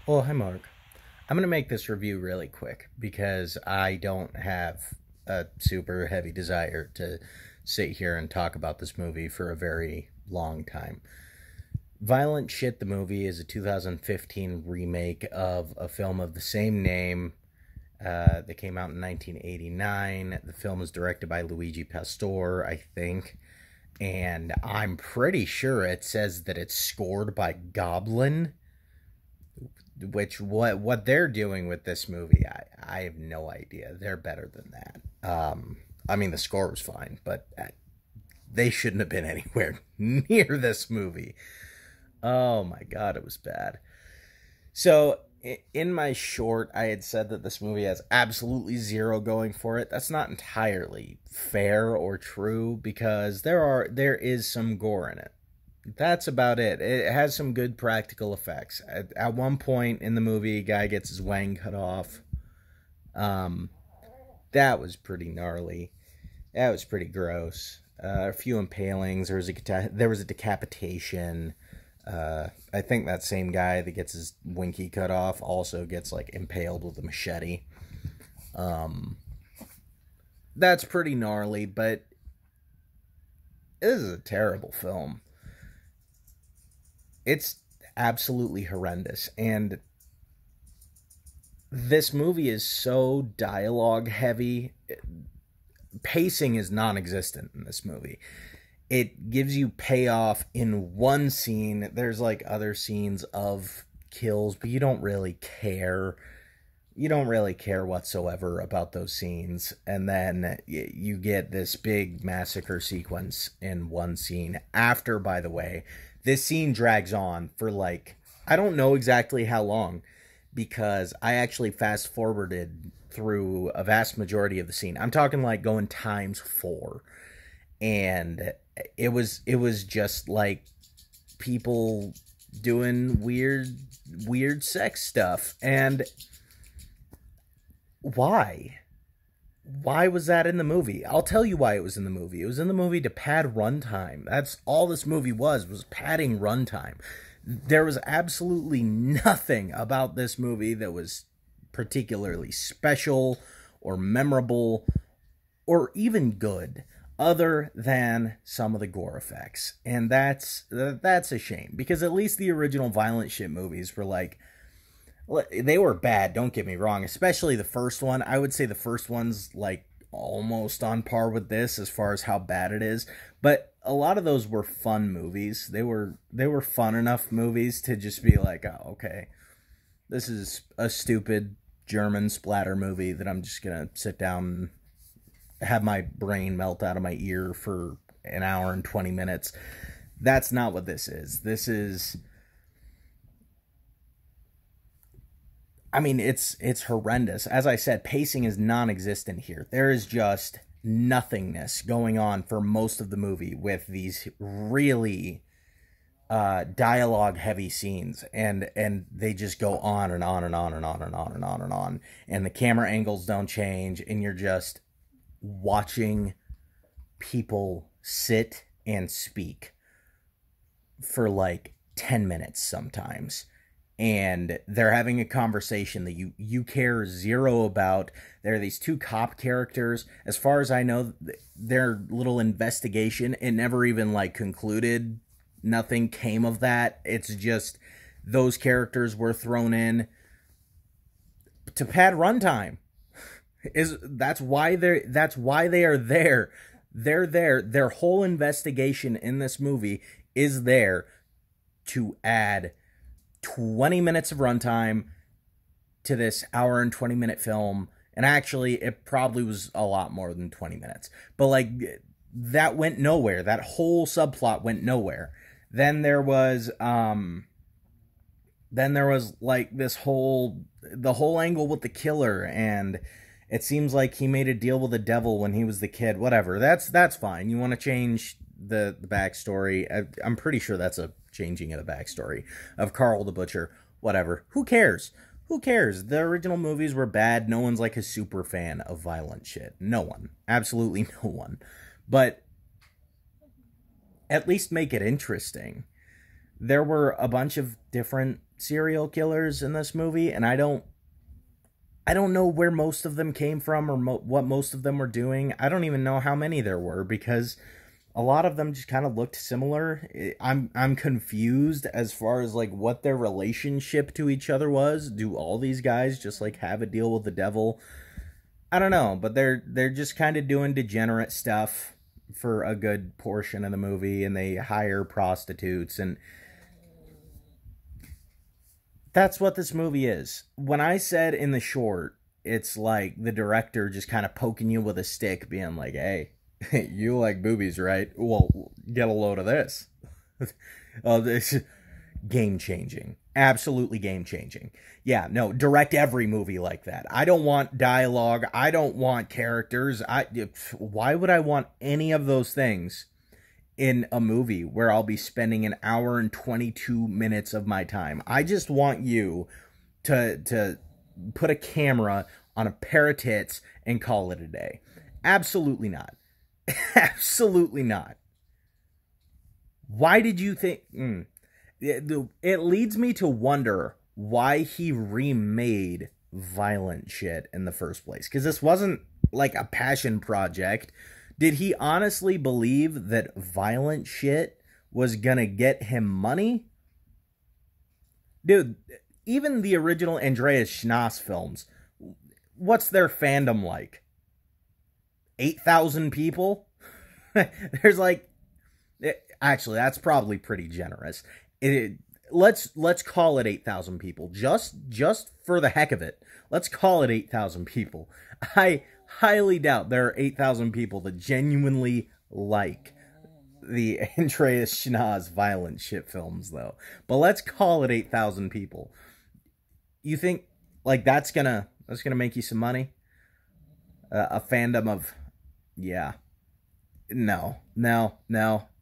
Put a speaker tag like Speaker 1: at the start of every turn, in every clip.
Speaker 1: Oh, hi, Mark. I'm going to make this review really quick because I don't have a super heavy desire to sit here and talk about this movie for a very long time. Violent Shit, the movie, is a 2015 remake of a film of the same name that came out in 1989. The film is directed by Luigi Pastore, I think, and I'm pretty sure it says that it's scored by Goblin. Which what they're doing with this movie, I have no idea. They're better than that. I mean, the score was fine, but they shouldn't have been anywhere near this movie. Oh my god, it was bad. So in my short, I had said that this movie has absolutely zero going for it. That's not entirely fair or true because there is some gore in it. That's about it. It has some good practical effects. At one point in the movie, a guy gets his wang cut off. Um, that was pretty gnarly. That was pretty gross. A few impalings. There was a decapitation. I think that same guy that gets his winky cut off also gets like impaled with a machete. Um, that's pretty gnarly, but this is a terrible film. It's absolutely horrendous, and this movie is so dialogue heavy. Pacing is non-existent in this movie. It gives you payoff in one scene. There's like other scenes of kills, but you don't really care. You don't really care whatsoever about those scenes. And then you get this big massacre sequence in one scene. After, by the way, this scene drags on for like, I don't know exactly how long, because I actually fast forwarded through a vast majority of the scene. I'm talking like going times 4. And it was just like people doing weird sex stuff. And why? Why was that in the movie? I'll tell you why it was in the movie. It was in the movie to pad runtime. That's all this movie was padding runtime. There was absolutely nothing about this movie that was particularly special or memorable or even good other than some of the gore effects. And that's a shame, because at least the original Violent Shit movies were like, they were bad, don't get me wrong, especially the first one. I would say the first one's like almost on par with this as far as how bad it is, but a lot of those were fun movies. They were fun enough movies to just be like, oh, okay, this is a stupid German splatter movie that I'm just gonna sit down and have my brain melt out of my ear for an hour and 20 minutes. That's not what this is. This is, I mean, it's horrendous. As I said, pacing is non-existent here. There is just nothingness going on for most of the movie with these really dialogue heavy scenes, and they just go on and on and on and on and on and on and on, and the camera angles don't change, and you're just watching people sit and speak for like 10 minutes sometimes, and they're having a conversation that you care zero about. There are these two cop characters. As far as I know, their little investigation, it never even like concluded. Nothing came of that. It's just those characters were thrown in to pad runtime. That's why they are there. They're there. Their whole investigation in this movie is there to add 20 minutes of runtime to this hour and 20-minute film. And actually, it probably was a lot more than 20 minutes. But like, that went nowhere. That whole subplot went nowhere. Then there was like the whole angle with the killer, and it seems like he made a deal with the devil when he was the kid. Whatever. That's fine. You want to change the backstory. I'm pretty sure that's a changing of the backstory of Carl the Butcher. Whatever. Who cares? Who cares? The original movies were bad. No one's like a super fan of Violent Shit. No one. Absolutely no one. But at least make it interesting. There were a bunch of different serial killers in this movie, and I don't know where most of them came from or what most of them were doing. I don't even know how many there were because a lot of them just kind of looked similar. I'm confused as far as like what their relationship to each other was. Do all these guys just like have a deal with the devil? I don't know, but they're just kind of doing degenerate stuff for a good portion of the movie, and they hire prostitutes, and that's what this movie is. When I said in the short, it's like the director just kind of poking you with a stick, being like, hey, you like boobies, right? Well, get a load of this. Oh, this game-changing. Absolutely game-changing. Yeah, no, direct every movie like that. I don't want dialogue. I don't want characters. Why would I want any of those things in a movie where I'll be spending an hour and 22 minutes of my time? I just want you to put a camera on a pair of tits and call it a day. Absolutely not. Absolutely not. Why did you think... It leads me to wonder why he remade Violent Shit in the first place. Because this wasn't like a passion project. Did he honestly believe that Violent Shit was gonna get him money? Dude, even the original Andreas Schnaas films, what's their fandom like? 8,000 people? There's like... Actually, that's probably pretty generous. Let's call it 8,000 people. Just for the heck of it. Let's call it 8,000 people. I highly doubt there are 8,000 people that genuinely like the Andreas Schnaas Violent Shit films, though. But let's call it 8,000 people. You think like that's gonna make you some money? A fandom of, yeah, no.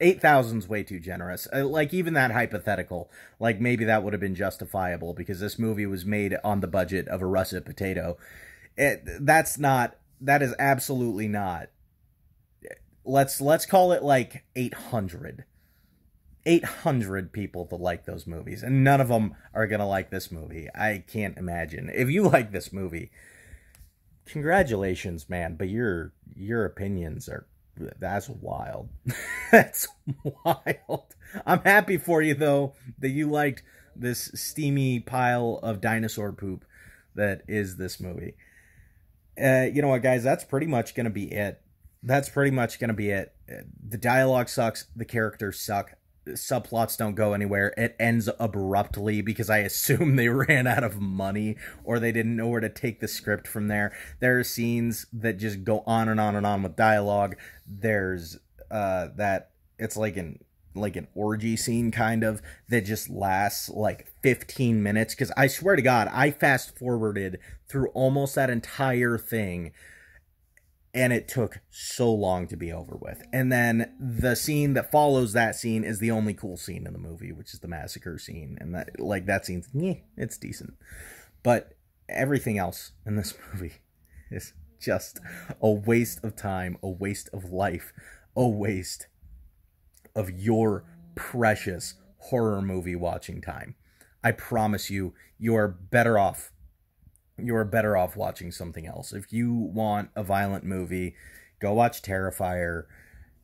Speaker 1: 8,000's way too generous. Like, even that hypothetical, like, maybe that would have been justifiable because this movie was made on the budget of a russet potato. That is absolutely not. Let's call it, like, 800. 800 people to like those movies, and none of them are gonna like this movie. I can't imagine. If you like this movie, congratulations, man, but your opinions are... That's wild. That's wild. I'm happy for you, though, that you liked this steamy pile of dinosaur poop that is this movie. You know what, guys? That's pretty much going to be it. The dialogue sucks. The characters suck. Subplots don't go anywhere. It ends abruptly because I assume they ran out of money or they didn't know where to take the script from there. There are scenes that just go on and on and on with dialogue. There's that it's like an orgy scene kind of that just lasts like 15 minutes because I swear to God, I fast forwarded through almost that entire thing. And it took so long to be over with. And then the scene that follows that scene is the only cool scene in the movie, which is the massacre scene. And that scene's, it's decent. But everything else in this movie is just a waste of time, a waste of life, a waste of your precious horror movie watching time. I promise you, you are better off watching something else. If you want a violent movie, go watch Terrifier.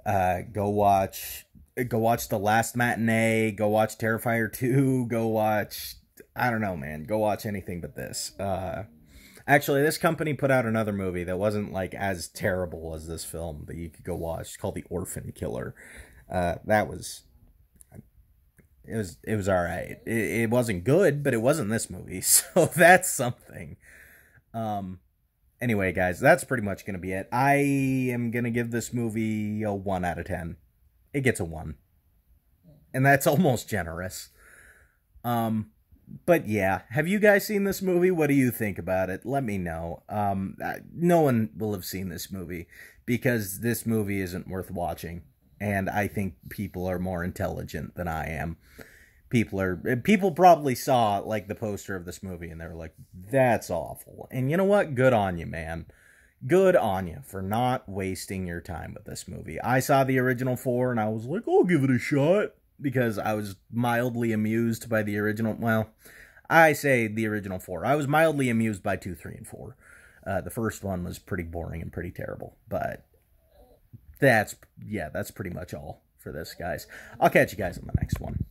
Speaker 1: Go watch The Last Matinee. Go watch Terrifier 2. Go watch... I don't know, man. Go watch anything but this. Actually, this company put out another movie that wasn't like as terrible as this film that you could go watch. It's called The Orphan Killer. It was all right. It wasn't good, but it wasn't this movie, so that's something. Anyway, guys, that's pretty much going to be it. I am going to give this movie a 1 out of 10. It gets a 1. And that's almost generous. But yeah, have you guys seen this movie? What do you think about it? Let me know. No one will have seen this movie because this movie isn't worth watching. And I think people are more intelligent than I am. People probably saw like the poster of this movie and they were like, that's awful. And you know what? Good on you, man. Good on you for not wasting your time with this movie. I saw the original 4 and I was like, I'll give it a shot because I was mildly amused by the original. Well, I say the original 4. I was mildly amused by 2, 3, and 4. The first one was pretty boring and pretty terrible, but that's pretty much all for this, guys. I'll catch you guys on the next one.